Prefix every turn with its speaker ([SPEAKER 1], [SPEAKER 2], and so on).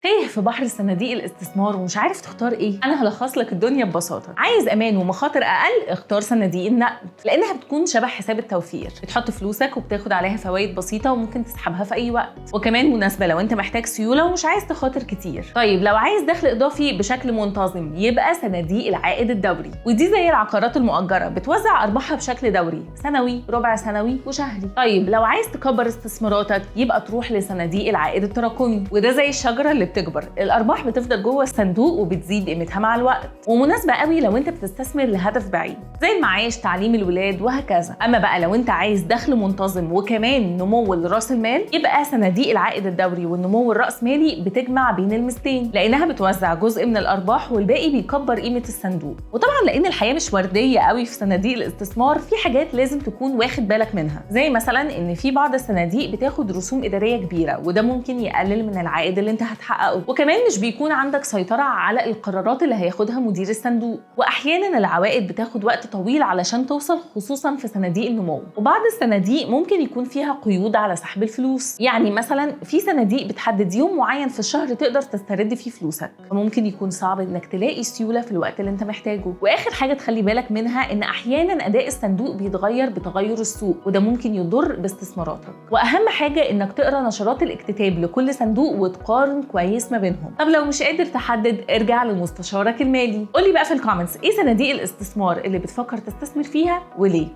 [SPEAKER 1] تايه في بحر صناديق الاستثمار ومش عارف تختار ايه؟ انا هلخص لك الدنيا ببساطه. عايز امان ومخاطر اقل، اختار صناديق النقد لانها بتكون شبه حساب التوفير، بتحط فلوسك وبتاخد عليها فوائد بسيطه وممكن تسحبها في اي وقت، وكمان مناسبه لو انت محتاج سيوله ومش عايز تخاطر كتير. طيب لو عايز دخل اضافي بشكل منتظم يبقى صناديق العائد الدوري، ودي زي العقارات المؤجره بتوزع ارباحها بشكل دوري، سنوي، ربع سنوي، وشهري. طيب لو عايز تكبر استثماراتك يبقى تروح لصناديق العائد التراكمي، وده زي الشجره اللي بتكبر، الارباح بتفضل جوه الصندوق وبتزيد قيمتها مع الوقت، ومناسبه قوي لو انت بتستثمر لهدف بعيد زي المعاش، تعليم الولاد، وهكذا. اما بقى لو انت عايز دخل منتظم وكمان نمو لراس المال يبقى صناديق العائد الدوري والنمو الراسمالي بتجمع بين الميزتين، لانها بتوزع جزء من الارباح والباقي بيكبر قيمه الصندوق. وطبعا لان الحياه مش ورديه قوي في صناديق الاستثمار، في حاجات لازم تكون واخد بالك منها، زي مثلا ان في بعض الصناديق بتاخد رسوم اداريه كبيره، وده ممكن يقلل من العائد اللي انت هتحققه، وكمان مش بيكون عندك سيطرة على القرارات اللي هياخدها مدير الصندوق، وأحياناً العوائد بتاخد وقت طويل علشان توصل، خصوصاً في صناديق النمو. وبعض الصناديق ممكن يكون فيها قيود على سحب الفلوس، يعني مثلاً في صناديق بتحدد يوم معين في الشهر تقدر تسترد فيه فلوسك، فممكن يكون صعب إنك تلاقي سيولة في الوقت اللي أنت محتاجه. وآخر حاجة تخلي بالك منها إن أحياناً أداء الصندوق بيتغير بتغير السوق، وده ممكن يضر باستثماراتك. وأهم حاجة إنك تقرأ نشرات الاكتتاب لكل صندوق وتقارن كويس ما بينهم. طب لو مش قادر تحدد، ارجع لمستشارك المالي. قولي بقى في الكومنتس ايه صناديق الاستثمار اللي بتفكر تستثمر فيها وليه.